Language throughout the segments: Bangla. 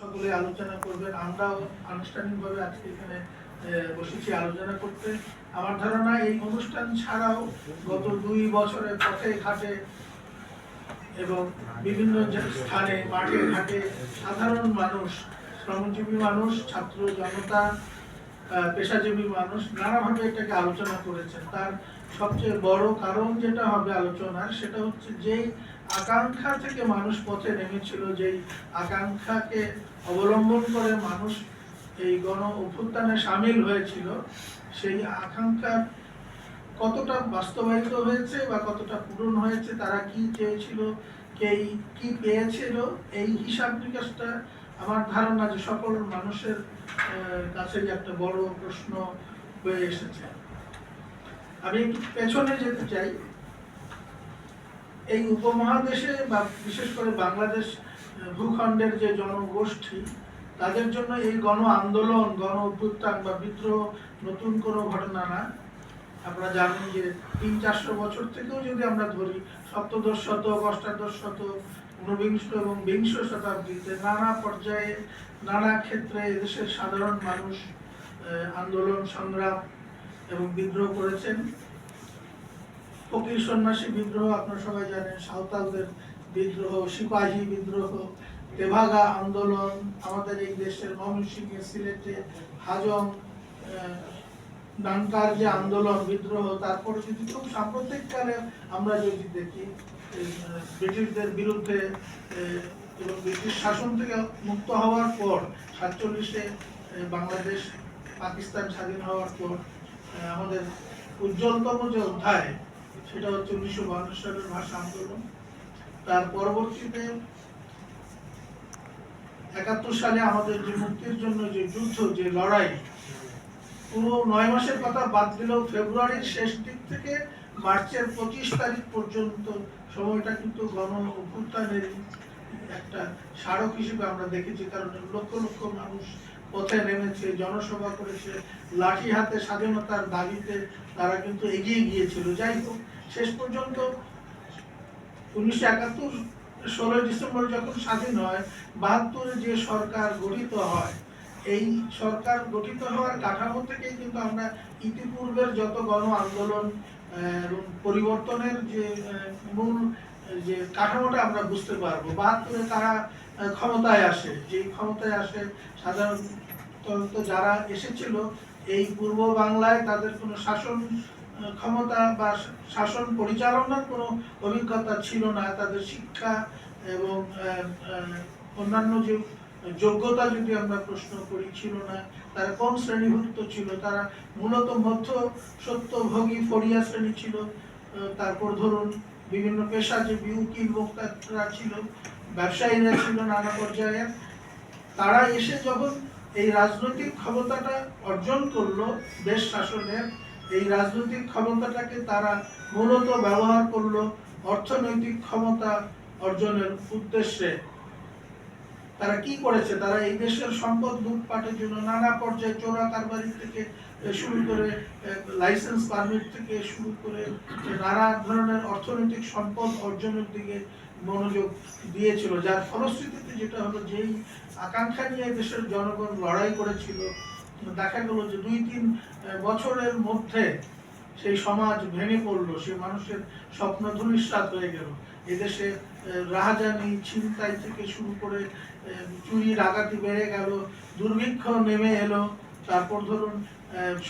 সকলে আলোচনা করবেন। আমরাও আনুষ্ঠানিকভাবে আজকে এখানে বসেছি আলোচনা করতে। আমার ধারণা এই অনুষ্ঠান ছাড়াও গত 2 বছরের পথে ঘাটে এবং বিভিন্ন স্থানে মাঠে ঘাটে সাধারণ মানুষ, শ্রমজীবী মানুষ, ছাত্র জনতা, পেশাজীবী মানুষ নানাভাবে এটাকে আলোচনা করেছেন। তার সবচেয়ে বড় কারণ যেটা হবে আলোচনার, সেটা হচ্ছে যেই আকাঙ্ক্ষা থেকে মানুষ পথে নেমেছিল, যেই আকাঙ্ক্ষাকে অবলম্বন করে মানুষ এই গণ অভ্যুত্থানে সামিল হয়েছিল, সেই আকাঙ্ক্ষা কতটা বাস্তবায়িত হয়েছে বা কতটা পূরণ হয়েছে, তারা কি চেয়েছিল, কি পেয়েছিল, এই হিসাব নিকাশটা আমার ধারণা যে সকল মানুষের কাছে একটা বড় প্রশ্ন হয়ে এসেছে। আমি একটু পেছনে যেতে চাই। এই উপমহাদেশে বা বিশেষ করে বাংলাদেশ ভূখণ্ডের যে জনগোষ্ঠী, তাদের জন্য এই গণ আন্দোলন, গণ অভ্যুত্থান বা বিদ্রোহ নতুন কোনো ঘটনা না। আপনারা জানেন যে 300-400 বছর থেকেও যদি আমরা ধরি, সপ্তদশ শতক, অষ্টাদশ শতক, ঊনবিংশ এবং বিংশ শতাব্দীতে নানা পর্যায়ে নানা ক্ষেত্রে এদেশের সাধারণ মানুষ আন্দোলন, সংগ্রাম এবং বিদ্রোহ করেছেন। ফকির সন্ন্যাসী বিদ্রোহ আপনারা সবাই জানেন, সাঁওতালদের বিদ্রোহ, সিপাহী বিদ্রোহ, তেভাগা আন্দোলন, আমাদের এই দেশের ময়মনসিংহে, সিলেটে হাজং ডানকার যে আন্দোলন, বিদ্রোহ, তারপরে যদি খুব সাম্প্রতিককালে আমরা যদি দেখি ব্রিটিশদের বিরুদ্ধে এবং ব্রিটিশ শাসন থেকে মুক্ত হওয়ার পর 47-এ বাংলাদেশ পাকিস্তান স্বাধীন হওয়ার পর আমাদের উজ্জ্বলতম যে অধ্যায়, সেটা হচ্ছে 1952 সালের ভাষা আন্দোলন। তার পরবর্তীতে 71 সালে আমাদের যে মুক্তির জন্য যে যুদ্ধ, যে লড়াই, পুরো 9 মাসের কথা বাদ দিলেও ফেব্রুয়ারির শেষ দিক থেকে মার্চের 25 তারিখ পর্যন্ত সময়টা কিন্তু গণ অভ্যুত্থানের একটা স্মারক হিসেবে আমরা দেখেছি। কারণ লক্ষ লক্ষ মানুষ পথে নেমেছে, জনসভা করেছে, লাঠি হাতে স্বাধীনতার দাবিতে তারা কিন্তু এগিয়ে গিয়েছিল। যাই হোক, শেষ পর্যন্ত 1971 16 ডিসেম্বর যখন স্বাধীন হয়, 72-এ যে সরকার গঠিত হয়, এই সরকার গঠিত হওয়ার কাঠামো থেকেই কিন্তু আমরা ইতিপূর্বের যত গণ আন্দোলন এবং পরিবর্তনের যে মূল যে কাঠামোটা আমরা বুঝতে পারবো। 72-এ তারা ক্ষমতায় আসে, যে ক্ষমতায় আসে সাধারণত যারা এসেছিল এই পূর্ব বাংলায়, তাদের কোনো শাসন ক্ষমতা বা শাসন পরিচালনার কোনো অভিজ্ঞতা ছিল না। তাদের শিক্ষা এবং অন্যান্য যে যোগ্যতা যদি আমরা প্রশ্ন করি, ছিল না। তারা কোন শ্রেণীভুক্ত ছিল? তারা মূলত মধ্য সত্যভোগী ফড়িয়া শ্রেণী ছিল। তারপর ধরুন বিভিন্ন পেশাজীবী, উকিল, বক্তারা ছিল, ব্যবসায়ীরা ছিল নানা পর্যায়ে। তারা এসে যখন এই রাজনৈতিক ক্ষমতাটা অর্জন করলো দেশ শাসনের, এই রাজনৈতিক ক্ষমতাটাকে তারা মূলত ব্যবহার করলো অর্থনৈতিক ক্ষমতা অর্জনের উদ্দেশ্যে। তারা কি করেছে? তারা এই দেশের সম্পদ লুটপাটের জন্য নানা পর্যায়ে চোরা কারবারি থেকে শুরু করে লাইসেন্স পারমিট থেকে শুরু করে নানা ধরনের অর্থনৈতিক সম্পদ অর্জনের দিকে মনোযোগ দিয়েছিল। যার ফলশ্রুতিতে যেটা হলো, যেই আকাঙ্ক্ষা নিয়ে দেশের জনগণ লড়াই করেছিল, দেখা গেল যে 2-3 বছরের মধ্যে সেই সমাজ ভেঙে পড়লো, সেই মানুষের স্বপ্ন ধূলিসাৎ হয়ে গেল। এদেশে রাহাজানি, ছিনতাই থেকে শুরু করে চুরি ডাকাতি বেড়ে গেল, দুর্ভিক্ষ নেমে এলো। তারপর ধরুন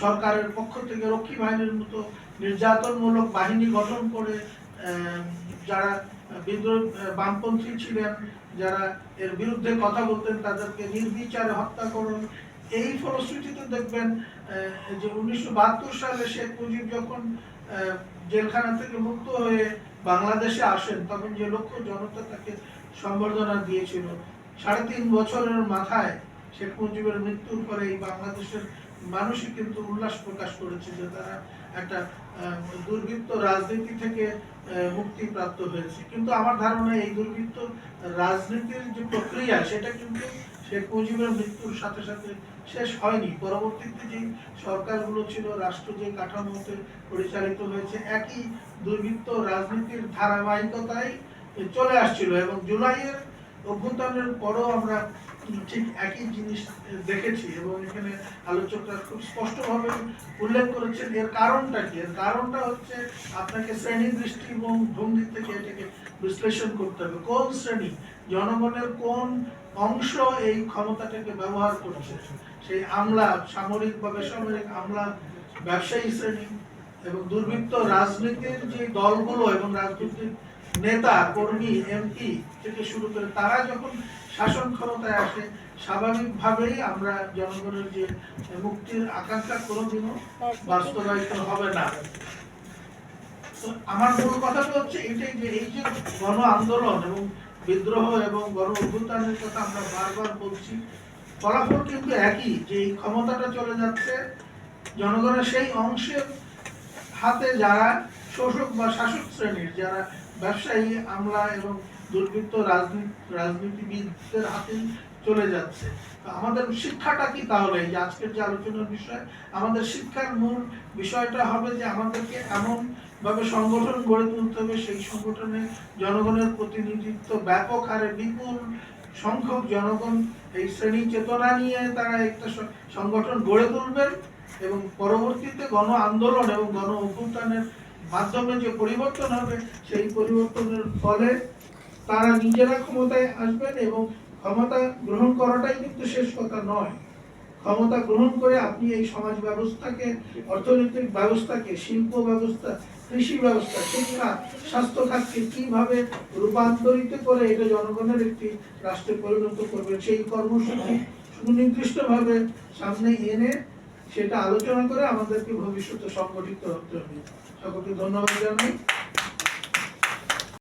সরকারের পক্ষ থেকে রক্ষী বাহিনীর মতো নির্যাতনমূলক বাহিনী গঠন করে যারা বিদ্রোহ বামপন্থী ছিলেন, যারা এর বিরুদ্ধে কথা বলতেন, তাদেরকে নির্বিচারে হত্যা করুন। এই ফলশ্রুতিতে দেখবেন যে 1972 সালে শেখ মুজিব যখন জেলখানা থেকে মুক্ত হয়ে বাংলাদেশে আসেন, তখন যে লক্ষ জনতা তাকে সম্বর্ধনা দিয়েছিল। 3.5 বছরের মাথায় শেখ মুজিবের মৃত্যুর পরে এই বাংলাদেশের মানুষই কিন্তু উল্লাস প্রকাশ করেছে যে তারা একটা দুর্বৃত্ত রাজনীতি থেকে মুক্তি প্রাপ্ত হয়েছে। কিন্তু আমার ধারণা এই দুর্বৃত্ত রাজনীতির যে প্রক্রিয়া, সেটা কিন্তু শেখ মুজিবের মৃত্যুর সাথে সাথে শেষ হয়নি। পরবর্তীতে যে সরকারগুলো ছিল, রাষ্ট্র যে কাঠামোতে পরিচালিত হয়েছে, একই দুর্বৃত্ত রাজনীতির ধারাবাহিকতায় চলে আসছিল। এবং জুলাইয়ের অভ্যুত্থানের পরও আমরা ঠিক একই জিনিস দেখেছি এবং এখানে আলোচকরা খুব স্পষ্টভাবে উল্লেখ করেছেন এর কারণটা কি। এর কারণটা হচ্ছে আপনাকে শ্রেণী দৃষ্টি এবং ভঙ্গি থেকে এটাকে বিশ্লেষণ করতে হবে। কোন শ্রেণী, জনগণের কোন অংশ এই ক্ষমতাটাকে ব্যবহার করছে, সেই আমলা, সামরিক বা বেসামরিক আমলা, ব্যবসায়ী শ্রেণী এবং দুর্বৃত্ত রাজনীতির যে দলগুলো এবং রাজনৈতিক নেতা কর্মী এমপি থেকে শুরু করে তারা যখন শাসন ক্ষমতায় আসে স্বাভাবিকভাবেই আমরা জনগণের যে মুক্তির আকাঙ্ক্ষা কোনোদিনও বাস্তবায়িত হবে না। তো আমার মূল কথাটা হচ্ছে এটাই যে এই যে গণ আন্দোলন এবং বিদ্রোহ এবং গণ অভ্যুত্থানের কথা আমরা বারবার বলছি, ফলাফল কিন্তু একই, যে এই ক্ষমতাটা চলে যাচ্ছে জনগণের সেই অংশের হাতে যারা শোষক বা শাসক শ্রেণীর, যারা ব্যবসায়ী, আমলা এবং দুর্বৃত্ত রাজনীতিবিদদের হাতে চলে যাচ্ছে। আমাদের শিক্ষাটা কি তাহলে, এই যে আজকের যে আলোচনার বিষয়, আমাদের শিক্ষার মূল বিষয়টা হবে যে আমাদেরকে এমন ভাবে সংগঠন গড়ে তুলতে হবে, সেই সংগঠনে জনগণের প্রতিনিধিত্ব ব্যাপক হারে, বিপুল সংখ্যক জনগণ এই শ্রেণী চেতনা নিয়ে তারা একটা সংগঠন গড়ে তুলবেন এবং পরবর্তীতে গণ আন্দোলন এবং গণ অভ্যুত্থানের মাধ্যমে যে পরিবর্তন হবে সেই পরিবর্তনের ফলে তারা নিজেরা ক্ষমতায় আসবেন এবং ক্ষমতা গ্রহণ করাটাই কিন্তু শেষ কথা নয়। ক্ষমতা গ্রহণ করে আপনি এই সমাজ ব্যবস্থাকে, অর্থনৈতিক ব্যবস্থাকে, শিল্প ব্যবস্থা, কৃষি ব্যবস্থা, শিক্ষা, স্বাস্থ্য খাতকে কিভাবে রূপান্তরিত করে এটা জনগণের একটি রাষ্ট্রে পরিণত করবে, সেই কর্মসূচি সুনির্দিষ্টভাবে সামনে এনে সেটা আলোচনা করে আমাদেরকে ভবিষ্যতে সংগঠিত হতে হবে। সকলকে ধন্যবাদ জানাই।